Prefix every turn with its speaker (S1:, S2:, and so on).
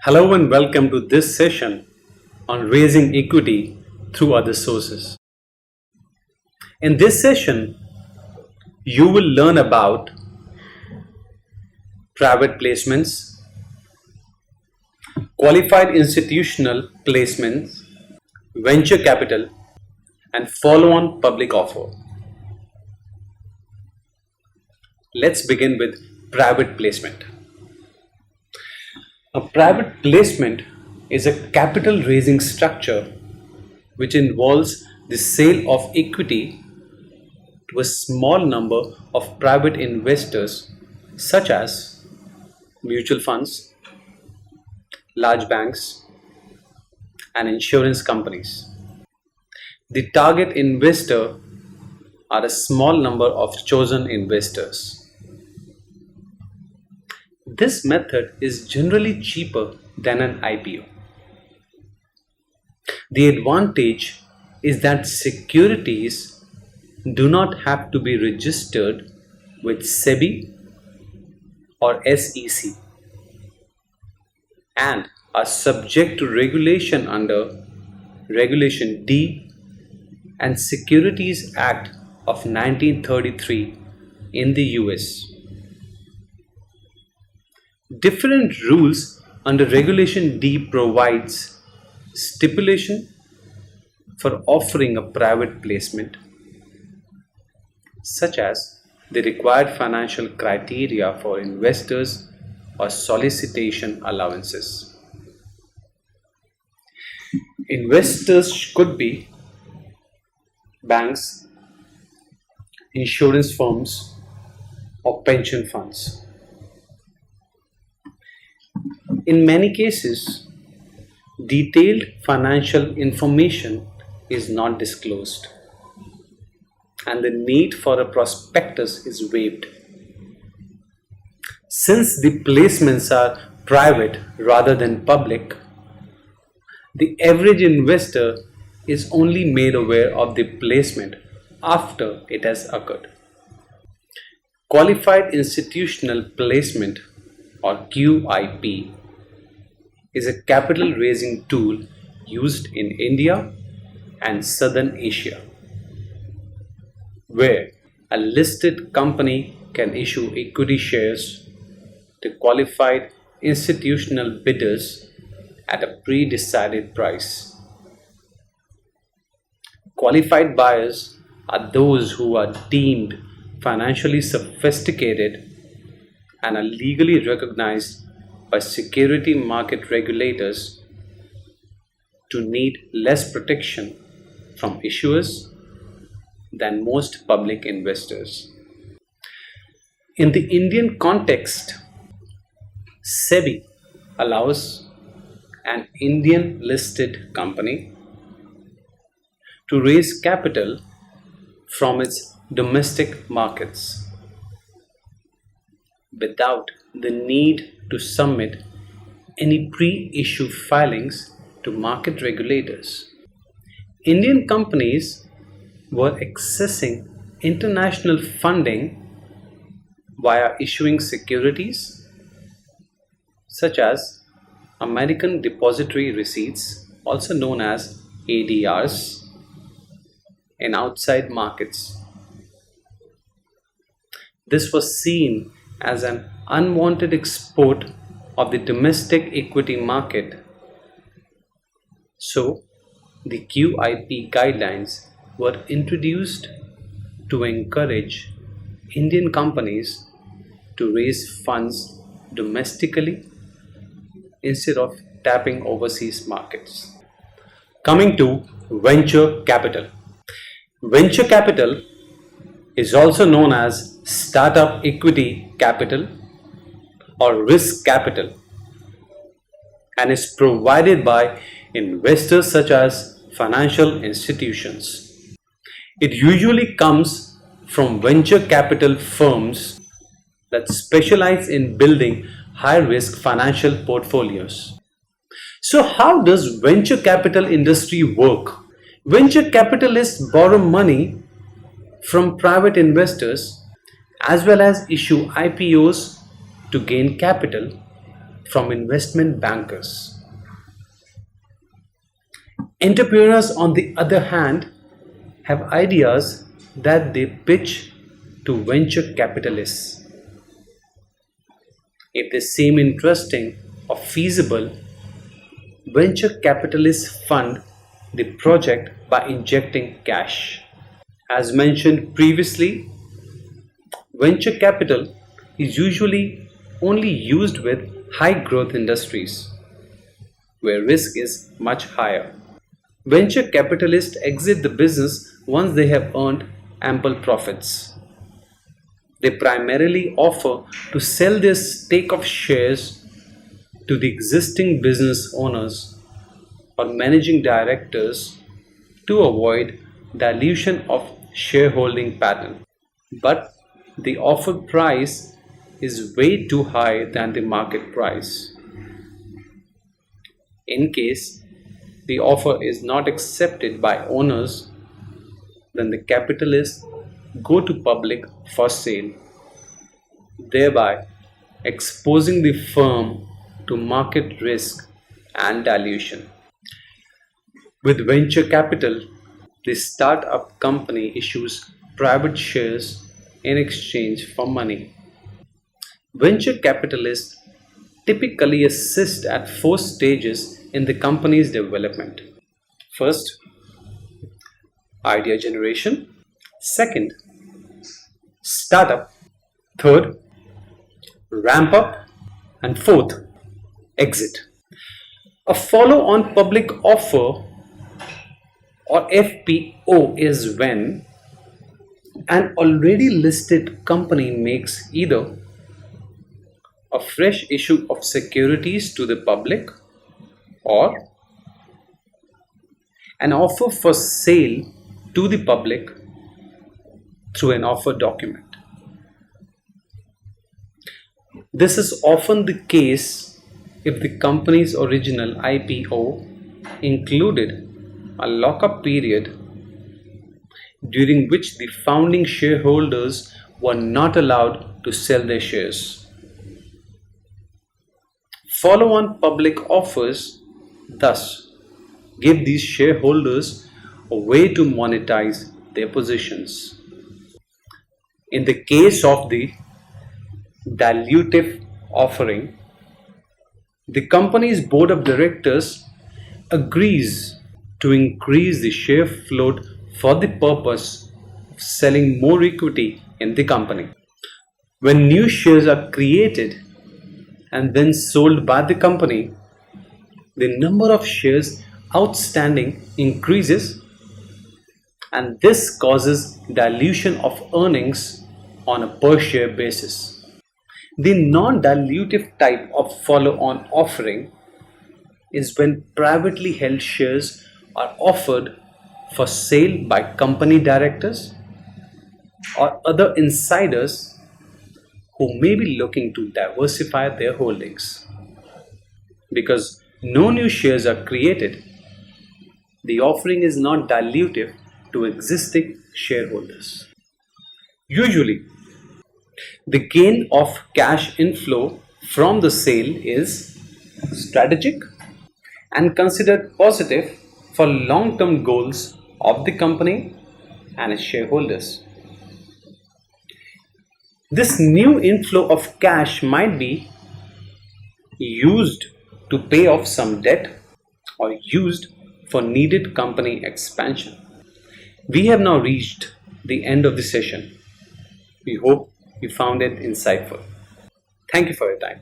S1: Hello and welcome to this session on raising equity through other sources. In this session, you will learn about private placements, qualified institutional placements, venture capital, and follow-on public offer. Let's begin with private placement. A private placement is a capital raising structure which involves the sale of equity to a small number of private investors such as mutual funds, large banks, and insurance companies. The target investor are a small number of chosen investors. This method is generally cheaper than an IPO. The advantage is that securities do not have to be registered with SEBI or SEC and are subject to regulation under Regulation D and Securities Act of 1933 in the US. Different rules under Regulation D provides stipulation for offering a private placement, such as the required financial criteria for investors or solicitation allowances. Investors could be banks, insurance firms, or pension funds. In many cases, detailed financial information is not disclosed, and the need for a prospectus is waived. Since the placements are private rather than public, the average investor is only made aware of the placement after it has occurred. Qualified institutional placement, or QIP, is a capital raising tool used in India and Southern Asia, where a listed company can issue equity shares to qualified institutional bidders at a pre-decided price. Qualified buyers are those who are deemed financially sophisticated and are legally recognized by security market regulators to need less protection from issuers than most public investors. In the Indian context, SEBI allows an Indian listed company to raise capital from its domestic markets without the need to submit any pre-issue filings to market regulators. Indian companies were accessing international funding via issuing securities such as American Depository Receipts, also known as ADRs, in outside markets. This was seen as an unwanted export of the domestic equity market. So, the QIP guidelines were introduced to encourage Indian companies to raise funds domestically instead of tapping overseas markets. Coming to venture capital. Venture capital is also known as startup equity capital or risk capital and is provided by investors such as financial institutions. It usually comes from venture capital firms that specialize in building high-risk financial portfolios. So how does venture capital industry work? Venture capitalists borrow money from private investors as well as issue IPOs to gain capital from investment bankers. Entrepreneurs, on the other hand, have ideas that they pitch to venture capitalists. If they seem interesting or feasible, venture capitalists fund the project by injecting cash. As mentioned previously, venture capital is usually only used with high growth industries where risk is much higher. Venture capitalists exit the business once they have earned ample profits. They primarily offer to sell their stake of shares to the existing business owners or managing directors to avoid dilution of shareholding pattern. But the offered price is way too high than the market price. In case the offer is not accepted by owners, then the capitalists go to public for sale, thereby exposing the firm to market risk and dilution. With venture capital, the startup company issues private shares in exchange for money. Venture capitalists typically assist at 4 stages in the company's development. First, idea generation. Second, startup. Third, ramp up. And fourth, exit. A follow-on public offer or FPO is when an already listed company makes either a fresh issue of securities to the public or an offer for sale to the public through an offer document. This is often the case if the company's original IPO included a lock-up period during which the founding shareholders were not allowed to sell their shares. Follow-on public offers thus give these shareholders a way to monetize their positions. In the case of the dilutive offering, the company's board of directors agrees to increase the share float for the purpose of selling more equity in the company. When new shares are created and then sold by the company, the number of shares outstanding increases, and this causes dilution of earnings on a per share basis. The non-dilutive type of follow-on offering is when privately held shares are offered for sale by company directors or other insiders who may be looking to diversify their holdings. Because no new shares are created, the offering is not dilutive to existing shareholders. Usually, the gain of cash inflow from the sale is strategic and considered positive for long-term goals of the company and its shareholders. This new inflow of cash might be used to pay off some debt or used for needed company expansion. We have now reached the end of the session. We hope you found it insightful. Thank you for your time.